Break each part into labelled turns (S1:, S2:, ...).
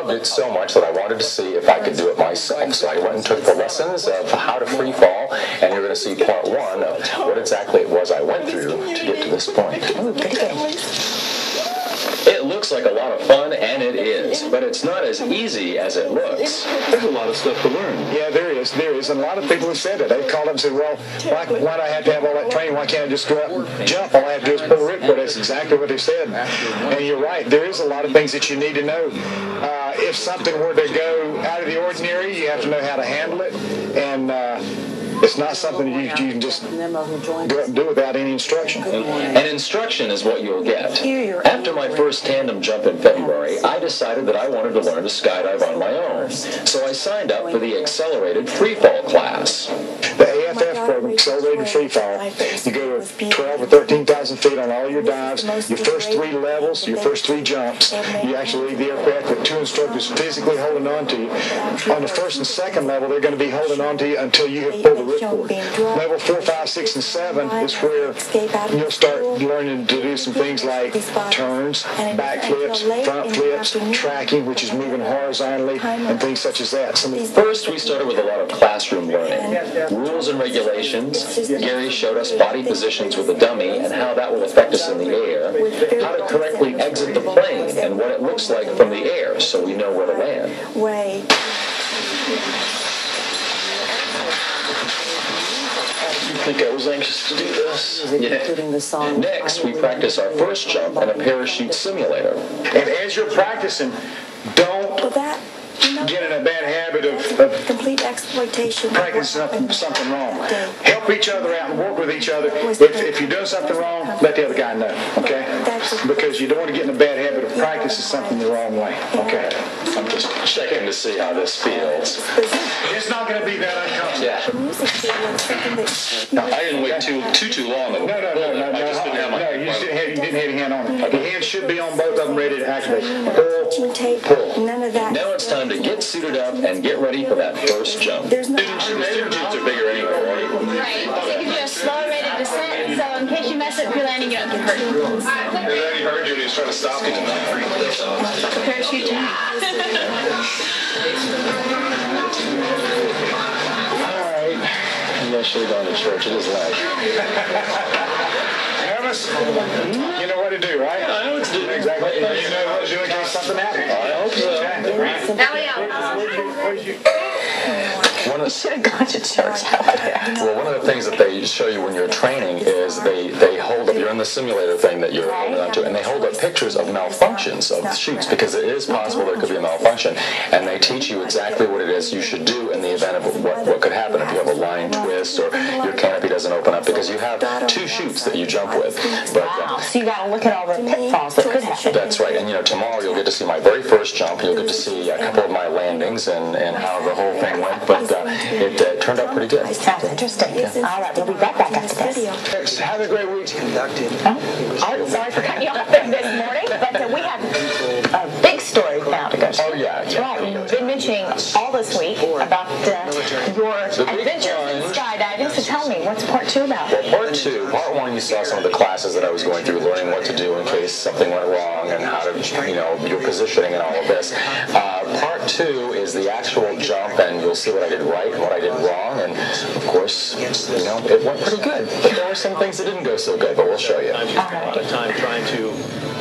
S1: loved it so much that I wanted to see if I could do it myself. So I went and took the lessons of how to free fall, and you're going to see part one of what exactly it was I went through to get to this point. It looks like a lot of fun, and it is, but it's not as easy as it looks. There's a lot of stuff to learn.
S2: Yeah, there is, and a lot of people have said that. They've called up and said, well, why do I have to have all that training? Why can't I just go out and jump? All I have to do is pull a ripcord. That's exactly what they said. And you're right, there is a lot of things that you need to know. If something were to go out of the ordinary, you have to know how to handle it, and it's not something you can just go up and do without any instruction.
S1: And instruction is what you'll get. After my first tandem jump in February, I decided that I wanted to learn to skydive on my own. So I signed up for the accelerated free fall class.
S2: The AFF program, accelerated free fall, you go to 12 or 13,000 feet on all your dives. Your first 3 levels, your first 3 jumps, you actually leave the aircraft with 2 instructors physically holding on to you. On the first and second level, they're going to be holding on to you until you have pulled the ripcord. Level 4, 5, 6, and 7 is where you'll start learning to do some things like turns, back flips, front flips, tracking, which is moving horizontally, and things such as that.
S1: First, we started with a lot of classroom learning. Rules and regulations. Gary showed us body positions with a dummy and how that will affect us in the air. How to correctly exit the plane and what it looks like from the air so we know where to land.
S3: I think I was anxious to do this.
S1: Yeah. Next, we practice our first jump in a parachute simulator.
S2: And as you're practicing, don't get in a bad habit of
S4: complete exploitation.
S2: Practicing something wrong. Help each other out and work with each other. If you're doing something wrong, let the other guy know, okay? Because you don't want to get in a bad habit of practicing something the wrong way, okay?
S1: I'm just checking to see how this feels.
S2: It's not going to be that uncomfortable.
S1: Yeah.
S3: No, I didn't wait too long.
S2: No.
S3: I just didn't have my
S2: hand. You didn't have your hand on it. The hand should be on both of them, ready to activate. Pull.
S4: None of that.
S1: Now it's time to get suited up and get ready for that first jump.
S3: Student jumps are bigger anyway, right?
S5: Right. You can do a slow rated descent, so in case you mess up your landing, you don't get hurt.
S3: I already heard you. He's trying to stop you.
S5: Parachute to me.
S1: Alright. I'm not sure going to church. It is late.
S2: Nervous? You know what to do, right?
S3: I know what to do.
S2: Exactly. You know what to do in case something happens.
S3: I hope so.
S5: You should have gone to church.
S1: Well, one of the things that they show you when you're training is they hold up, you're in the simulator thing that you're holding onto, and they hold up pictures of malfunctions of the chutes, because it is possible there could be a malfunction, and they teach you exactly what it is you should do in the event of what could happen if you have a line twist or your canopy doesn't open up, because you have 2 chutes that you jump with. But,
S5: So you got to look at all the pitfalls that could happen.
S1: That's right, and tomorrow you'll get to see my very first jump. You'll get to see a couple of my landings and how the whole thing went, but it turned out pretty good.
S5: Sounds interesting. All right, we'll be right back after this.
S2: Have a great week.
S5: I'm sorry for cutting you off there this morning, but we have a big story now to go to.
S1: Oh, yeah.
S5: Right, you've been mentioning all this week about your adventures in skydiving, so tell me, what's part 2 about?
S1: Well, part 1, you saw some of the classes that I was going through, learning what to do in case something went wrong and how to, your positioning and all of this. Part 2 is the actual jump, and you'll see what I did right and what I did wrong, and of course, it went pretty good. But there were some things that didn't go so good, but we'll show you.
S3: I'm just a lot of time trying to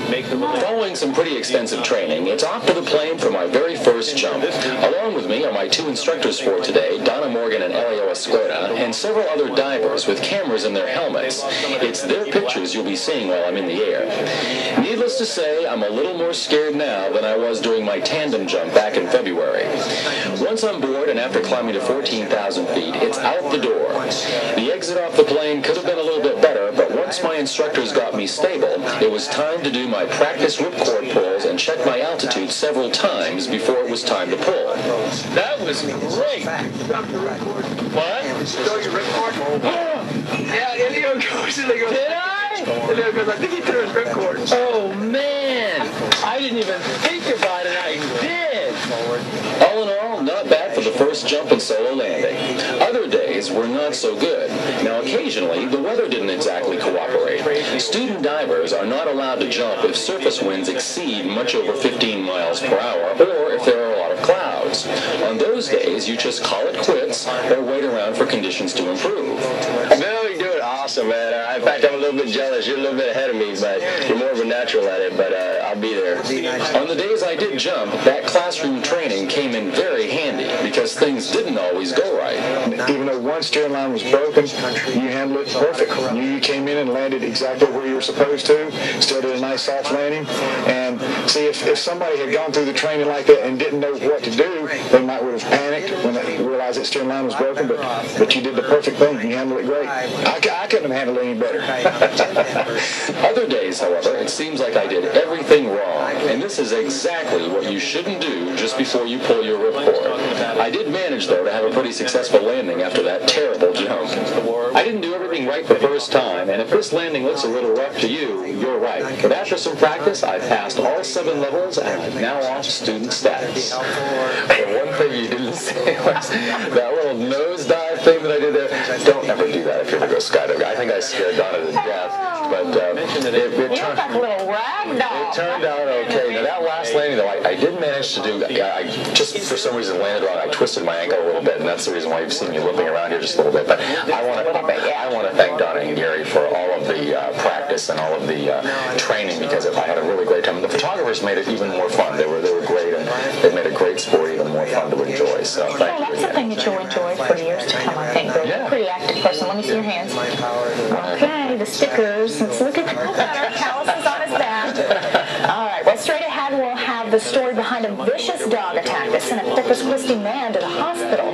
S3: make the
S1: Following some pretty extensive training, it's off to the plane for my very first jump. Along with me are my 2 instructors for today, Donna Morgan and Elias, and several other divers with cameras in their helmets. It's their pictures you'll be seeing while I'm in the air. Needless to say, I'm a little more scared now than I was during my tandem jump back in February. Once I'm board and after climbing to 14,000 feet, it's out the door. The exit off the plane could have been a little bit better, but once my instructors got me stable, it was time to do my practice ripcord pulls and check my altitude several times before it was time to pull.
S3: That was great. What?
S2: Show your ripcord?
S3: Yeah, Elio goes and they go, did I? Elio goes, I think he threw his ripcord. Oh, man. I didn't even think about it. I did.
S1: All in all, not bad for the first jump and solo landing. Other days, days were not so good. Now, occasionally, the weather didn't exactly cooperate. Student divers are not allowed to jump if surface winds exceed much over 15 miles per hour, or if there are a lot of clouds. On those days, you just call it quits or wait around for conditions to improve.
S4: Bill, you're doing awesome, man. In fact, I'm a little bit jealous. You're a little bit ahead of me, but you're more of a natural at it, but I'll be there.
S1: On the days I did jump, that classroom training came in very handy because things didn't always go right.
S2: Even though one steering line was broken, you handled it perfect. You came in and landed exactly where you were supposed to, still did a nice soft landing. And see, if somebody had gone through the training like that and didn't know what to do, they might would have panicked when they realized that steering line was broken, but you did the perfect thing. You handled it great. I couldn't have handled it any better.
S1: Other days, however, it seems like I did everything wrong, and this is exactly what you shouldn't do just before you pull your ripcord. I did manage, though, to have a pretty successful landing after that terrible jump. I didn't do everything right the first time, and if this landing looks a little rough to you, you're right. But after some practice, I passed all 7 levels, and I'm now off student status. But one thing you didn't say was that little nosedive thing that I did there. Don't ever do that if you're going to go skydiving. I think I scared Donna to death, but it turned out okay. Now, that last landing, though, I did manage to do. I just, for some reason, landed wrong. I twisted my ankle a little bit, and that's the reason why you've seen me limping around here just a little bit. But I want to thank Donna and Gary for all of the practice and all of the training, because I had a really great time. And the photographers made it even more fun. They were great, and they made a great sport even more fun to enjoy. So thank you.
S5: Well, that's something that you'll enjoy for years to come, I think. You're a pretty active person. Let me see your hands. Okay, the stickers. Let's look at our calluses on his back. All right, well, straight ahead we'll have the story behind a vicious dog attack that sent a Corpus Christi man to the hospital.